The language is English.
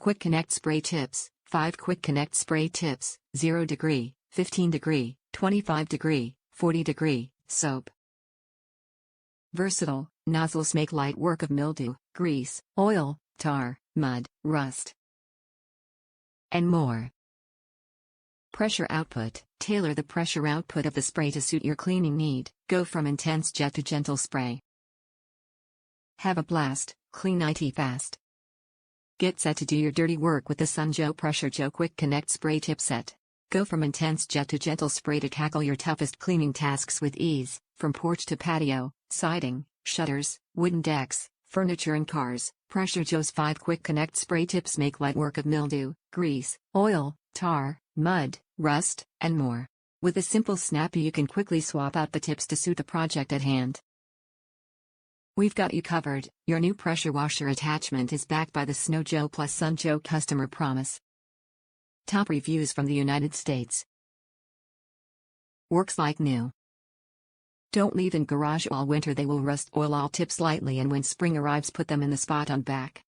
Quick Connect Spray Tips. 5 Quick Connect Spray Tips. 0 degree, 15 degree, 25 degree, 40 degree, soap. Versatile, nozzles make light work of mildew, grease, oil, tar, mud, rust, and more. Pressure output. Tailor the pressure output of the spray to suit your cleaning need. Go from intense jet to gentle spray. Have a blast, clean it fast. Get set to do your dirty work with the Sun Joe Pressure Joe Quick Connect Spray Tip Set. Go from intense jet to gentle spray to tackle your toughest cleaning tasks with ease, from porch to patio, siding, shutters, wooden decks, furniture and cars. Pressure Joe's 5 Quick Connect Spray Tips make light work of mildew, grease, oil, tar, mud, rust, and more. With a simple snap you can quickly swap out the tips to suit the project at hand. We've got you covered. Your new pressure washer attachment is backed by the Snow Joe plus Sun Joe customer promise. Top reviews from the United States. Works like new. Don't leave in garage all winter, they will rust. Oil all tips lightly and when spring arrives put them in the spot on back.